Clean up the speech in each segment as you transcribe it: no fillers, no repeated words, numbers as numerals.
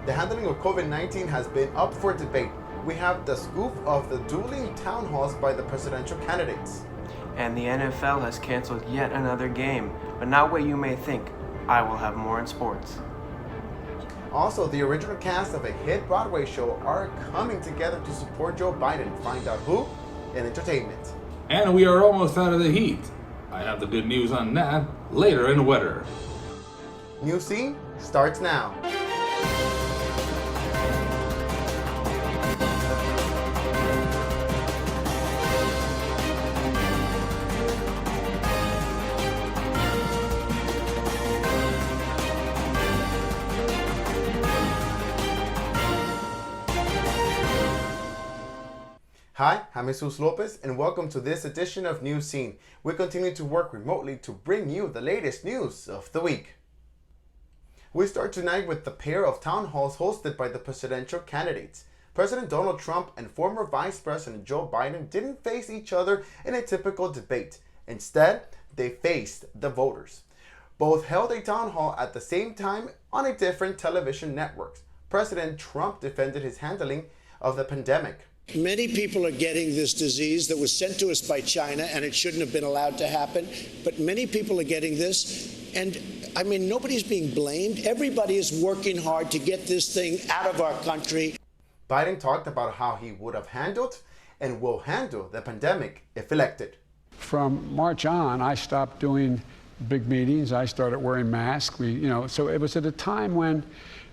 The handling of COVID-19 has been up for debate. We have the scoop of the dueling town halls by the presidential candidates. And the NFL has canceled yet another game, but not what you may think. I will have more in sports. Also, the original cast of a hit Broadway show are coming together to support Joe Biden. Find out who in entertainment. And we are almost out of the heat. I have the good news on that later in Weather. Newscene starts now. Hi, I'm Jesus Lopez, and welcome to this edition of Newscene. We continue to work remotely to bring you the latest news of the week. We start tonight with the pair of town halls hosted by the presidential candidates. President Donald Trump and former Vice President Joe Biden didn't face each other in a typical debate. Instead, they faced the voters. Both held a town hall at the same time on a different television networks. President Trump defended his handling of the pandemic. Many people are getting this disease that was sent to us by China, and it shouldn't have been allowed to happen. But many people are getting this, and I mean, nobody's being blamed. Everybody is working hard to get this thing out of our country. Biden talked about how he would have handled and will handle the pandemic if elected. From March on, I stopped doing big meetings. I started wearing masks. So it was at a time when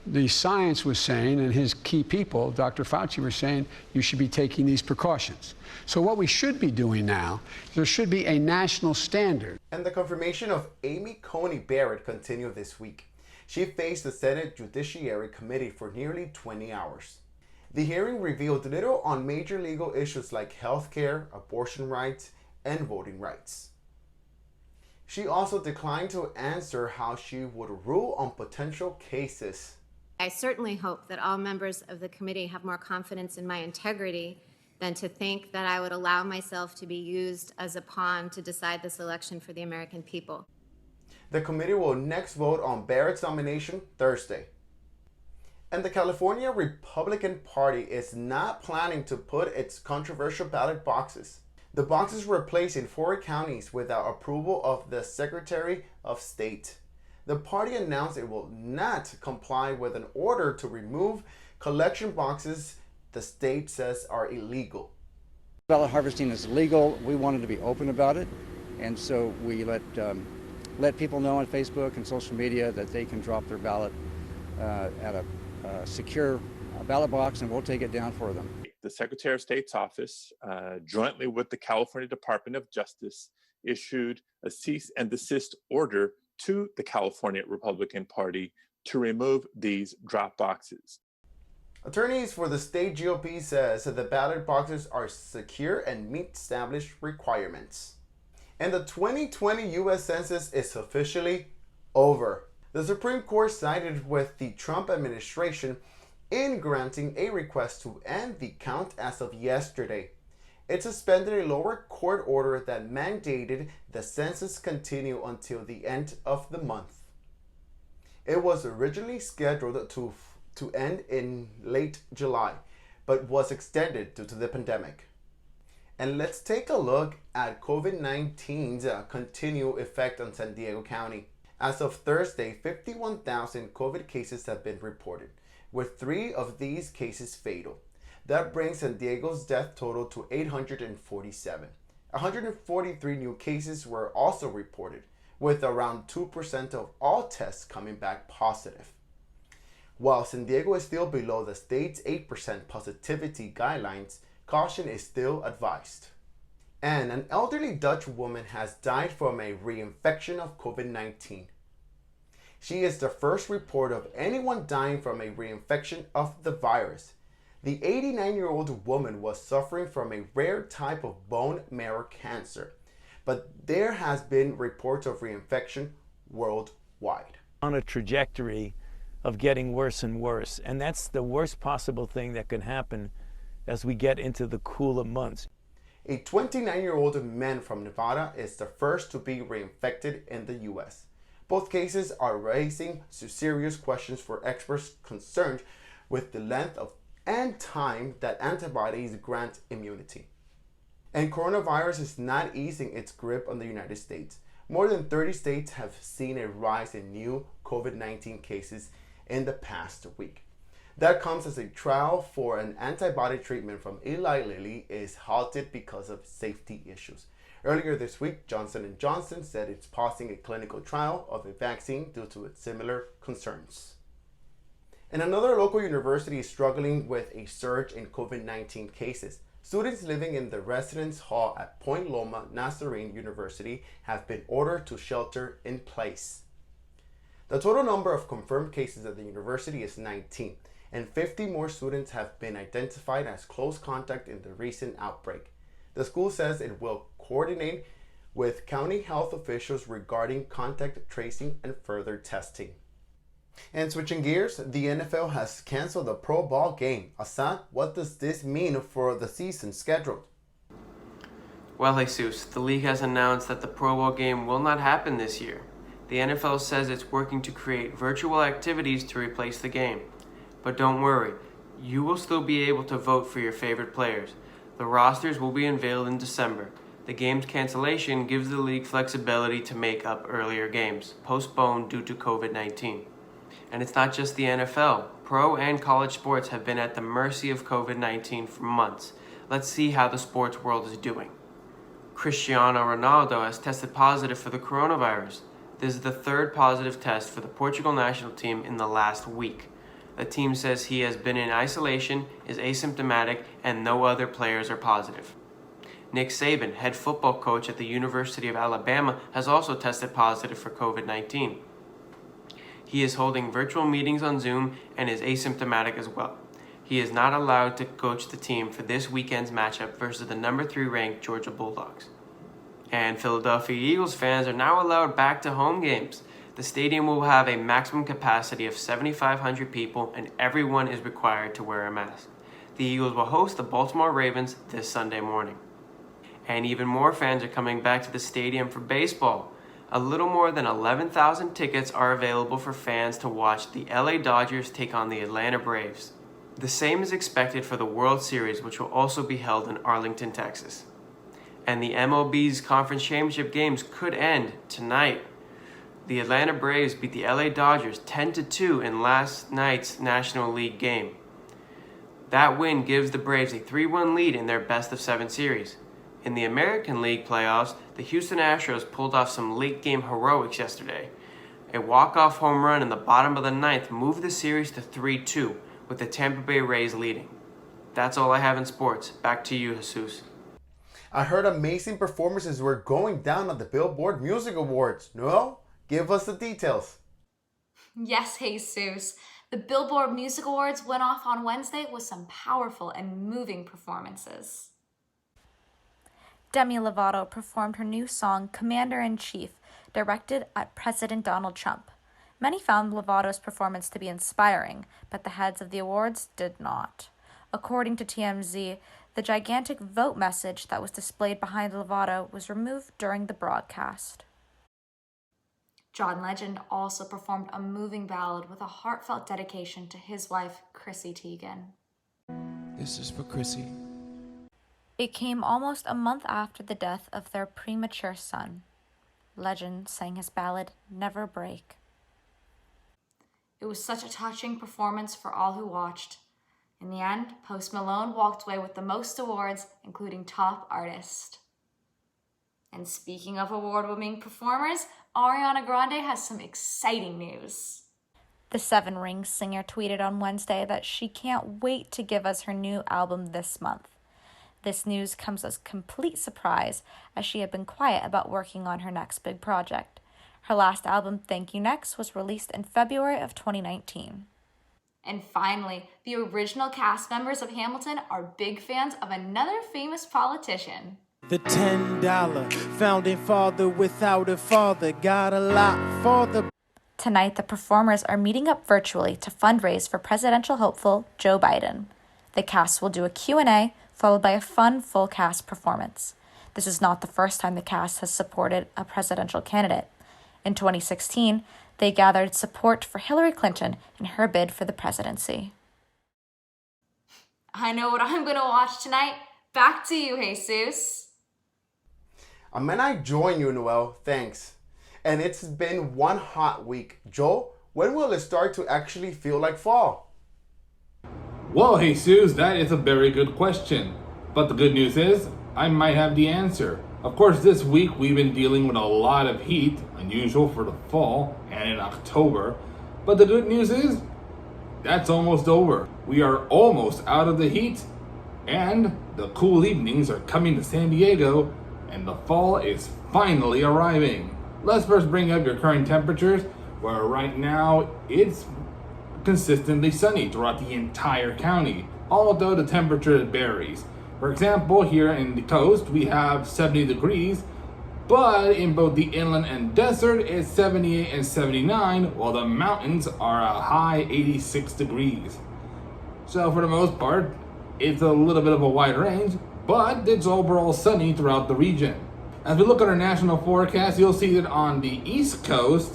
the science was saying, and his key people, Dr. Fauci, were saying, you should be taking these precautions. So what we should be doing now, there should be a national standard. And the confirmation of Amy Coney Barrett continued this week. She faced the Senate Judiciary Committee for nearly 20 hours. The hearing revealed little on major legal issues like health care, abortion rights, and voting rights. She also declined to answer how she would rule on potential cases. I certainly hope that all members of the committee have more confidence in my integrity than to think that I would allow myself to be used as a pawn to decide this election for the American people. The committee will next vote on Barrett's nomination Thursday. And the California Republican Party is not planning to put its controversial ballot boxes. The boxes were placed in 4 counties without approval of the Secretary of State. The party announced it will not comply with an order to remove collection boxes the state says are illegal. Ballot harvesting is illegal. We wanted to be open about it, and so we let people know on Facebook and social media that they can drop their ballot at a secure ballot box, and we'll take it down for them. The Secretary of State's office, jointly with the California Department of Justice, issued a cease and desist order to the California Republican Party to remove these drop boxes. Attorneys for the state GOP says that the ballot boxes are secure and meet established requirements. And the 2020 U.S. Census is officially over. The Supreme Court sided with the Trump administration in granting a request to end the count as of yesterday. It suspended a lower court order that mandated the census continue until the end of the month. It was originally scheduled to end in late July, but was extended due to the pandemic. And let's take a look at COVID-19's continued effect on San Diego County. As of Thursday, 51,000 COVID cases have been reported, with 3 of these cases fatal. That brings San Diego's death total to 847. 143 new cases were also reported, with around 2% of all tests coming back positive. While San Diego is still below the state's 8% positivity guidelines, caution is still advised. And an elderly Dutch woman has died from a reinfection of COVID-19. She is the first report of anyone dying from a reinfection of the virus. The 89-year-old woman was suffering from a rare type of bone marrow cancer, but there has been reports of reinfection worldwide. On a trajectory of getting worse and worse, and that's the worst possible thing that can happen as we get into the cooler months. A 29-year-old man from Nevada is the first to be reinfected in the U.S., Both cases are raising serious questions for experts concerned with the length of and time that antibodies grant immunity. And coronavirus is not easing its grip on the United States. More than 30 states have seen a rise in new COVID-19 cases in the past week. That comes as a trial for an antibody treatment from Eli Lilly is halted because of safety issues. Earlier this week, Johnson & Johnson said it's pausing a clinical trial of a vaccine due to its similar concerns. And another local university is struggling with a surge in COVID-19 cases. Students living in the residence hall at Point Loma Nazarene University have been ordered to shelter in place. The total number of confirmed cases at the university is 19, and 50 more students have been identified as close contact in the recent outbreak. The school says it will coordinate with county health officials regarding contact tracing and further testing. And switching gears, the NFL has canceled the Pro Bowl game. Assad, what does this mean for the season scheduled? Well, Jesus, the league has announced that the Pro Bowl game will not happen this year. The NFL says it's working to create virtual activities to replace the game. But don't worry, you will still be able to vote for your favorite players. The rosters will be unveiled in December. The game's cancellation gives the league flexibility to make up earlier games, postponed due to COVID-19. And it's not just the NFL. Pro and college sports have been at the mercy of COVID-19 for months. Let's see how the sports world is doing. Cristiano Ronaldo has tested positive for the coronavirus. This is the third positive test for the Portugal national team in the last week. The team says he has been in isolation, is asymptomatic, and no other players are positive. Nick Saban, head football coach at the University of Alabama, has also tested positive for COVID-19. He is holding virtual meetings on Zoom and is asymptomatic as well. He is not allowed to coach the team for this weekend's matchup versus the number 3 ranked Georgia Bulldogs. And Philadelphia Eagles fans are now allowed back to home games. The stadium will have a maximum capacity of 7,500 people and everyone is required to wear a mask. The Eagles will host the Baltimore Ravens this Sunday morning. And even more fans are coming back to the stadium for baseball. A little more than 11,000 tickets are available for fans to watch the LA Dodgers take on the Atlanta Braves. The same is expected for the World Series, which will also be held in Arlington, Texas. And the MLB's conference championship games could end tonight. The Atlanta Braves beat the LA Dodgers 10-2 in last night's National League game. That win gives the Braves a 3-1 lead in their best-of-7 series. In the American League playoffs, the Houston Astros pulled off some late-game heroics yesterday. A walk-off home run in the bottom of the ninth moved the series to 3-2, with the Tampa Bay Rays leading. That's all I have in sports. Back to you, Jesus. I heard amazing performances were going down at the Billboard Music Awards. Noelle, give us the details. Yes, Jesus. The Billboard Music Awards went off on Wednesday with some powerful and moving performances. Demi Lovato performed her new song, Commander-in-Chief, directed at President Donald Trump. Many found Lovato's performance to be inspiring, but the heads of the awards did not. According to TMZ, the gigantic vote message that was displayed behind Lovato was removed during the broadcast. John Legend also performed a moving ballad with a heartfelt dedication to his wife, Chrissy Teigen. This is for Chrissy. It came almost a month after the death of their premature son. Legend sang his ballad, Never Break. It was such a touching performance for all who watched. In the end, Post Malone walked away with the most awards, including Top Artist. And speaking of award-winning performers, Ariana Grande has some exciting news. The Seven Rings singer tweeted on Wednesday that she can't wait to give us her new album this month. This news comes as a complete surprise, as she had been quiet about working on her next big project. Her last album, Thank You Next, was released in February of 2019. And finally, the original cast members of Hamilton are big fans of another famous politician. The $10 founding father without a father got a lot for the... Tonight, the performers are meeting up virtually to fundraise for presidential hopeful Joe Biden. The cast will do a Q&A, followed by a fun full cast performance. This is not the first time the cast has supported a presidential candidate. In 2016, they gathered support for Hillary Clinton in her bid for the presidency. I know what I'm going to watch tonight. Back to you, Jesus. And I join you, Noelle. Thanks. And it's been one hot week. Joel, when will it start to actually feel like fall? Well, Jesus, that is a very good question. But the good news is, I might have the answer. Of course, this week we've been dealing with a lot of heat, unusual for the fall and in October. But the good news is, that's almost over. We are almost out of the heat, and the cool evenings are coming to San Diego, and the fall is finally arriving. Let's first bring up your current temperatures, where right now it's consistently sunny throughout the entire county, although the temperature varies. For example, here in the coast we have 70 degrees, but in both the inland and desert it's 78 and 79, while the mountains are a high 86 degrees. So for the most part, it's a little bit of a wide range, but it's overall sunny throughout the region. As we look at our national forecast, you'll see that on the East Coast,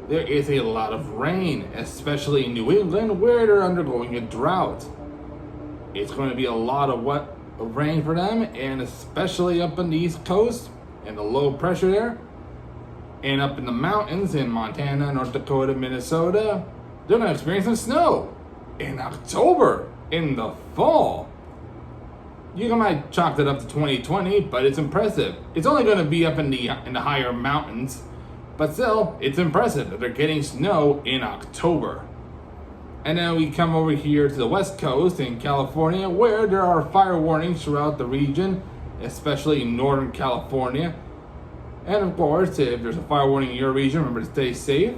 there is a lot of rain, especially in New England, where they're undergoing a drought. It's going to be a lot of rain for them, and especially up on the East Coast, and the low pressure there, and up in the mountains in Montana, North Dakota, Minnesota, they're going to experience some snow in October, in the fall. You might chalk that up to 2020, but it's impressive. It's only going to be up in the higher mountains, but still, it's impressive that they're getting snow in October. And then we come over here to the West Coast in California, where there are fire warnings throughout the region, especially in Northern California. And of course, if there's a fire warning in your region, remember to stay safe.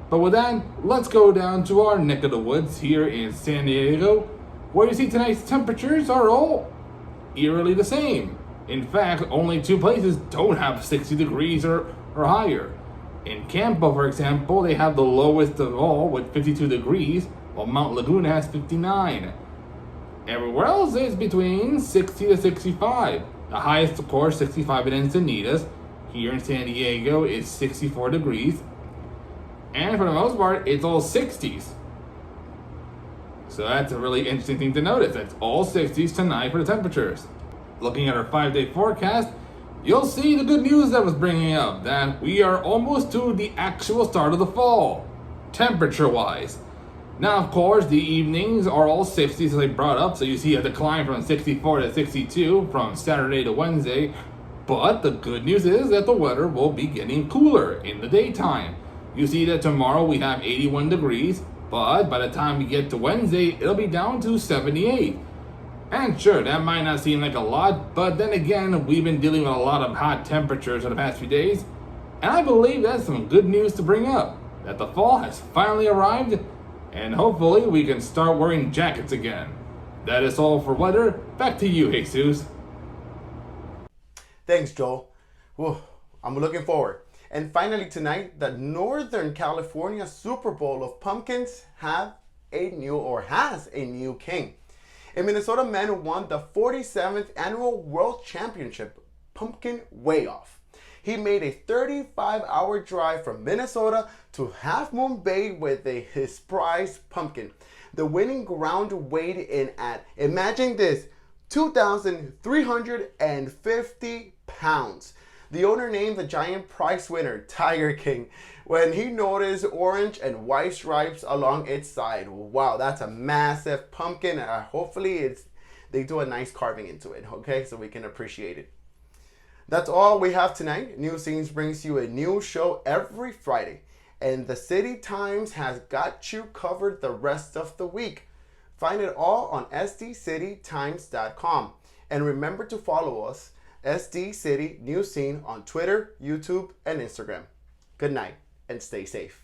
But with that, let's go down to our neck of the woods here in San Diego, where you see tonight's temperatures are all eerily the same. In fact, only two places don't have 60 degrees or higher. In Campo, for example, they have the lowest of all with 52 degrees, while Mount Laguna has 59. Everywhere else is between 60 to 65. The highest, of course, 65 in Encinitas. Here in San Diego is 64 degrees. And for the most part, it's all 60s. So that's a really interesting thing to notice. It's all 60s tonight for the temperatures. Looking at our 5-day forecast, you'll see the good news that I was bringing up, that we are almost to the actual start of the fall, temperature-wise. Now, of course, the evenings are all 60s as I brought up, so you see a decline from 64 to 62 from Saturday to Wednesday. But the good news is that the weather will be getting cooler in the daytime. You see that tomorrow we have 81 degrees, but by the time we get to Wednesday, it'll be down to 78. And sure, that might not seem like a lot, but then again, we've been dealing with a lot of hot temperatures in the past few days, and I believe that's some good news to bring up, that the fall has finally arrived, and hopefully we can start wearing jackets again. That is all for weather. Back to you, Jesus. Thanks, Joel. Whew, I'm looking forward. And finally tonight, the Northern California Super Bowl of Pumpkins has a new king. A Minnesota man won the 47th annual World Championship Pumpkin Way Off. He made a 35-hour drive from Minnesota to Half Moon Bay with his prized pumpkin. The winning ground weighed in at, imagine this, 2,350 pounds. The owner named the giant prize winner Tiger King when he noticed orange and white stripes along its side. Wow, that's a massive pumpkin. Hopefully they do a nice carving into it, okay, so we can appreciate it. That's all we have tonight. Newscene brings you a new show every Friday, and the City Times has got you covered the rest of the week. Find it all on sdcitytimes.com. And remember to follow us, SD City Newscene, on Twitter, YouTube, and Instagram. Good night and stay safe.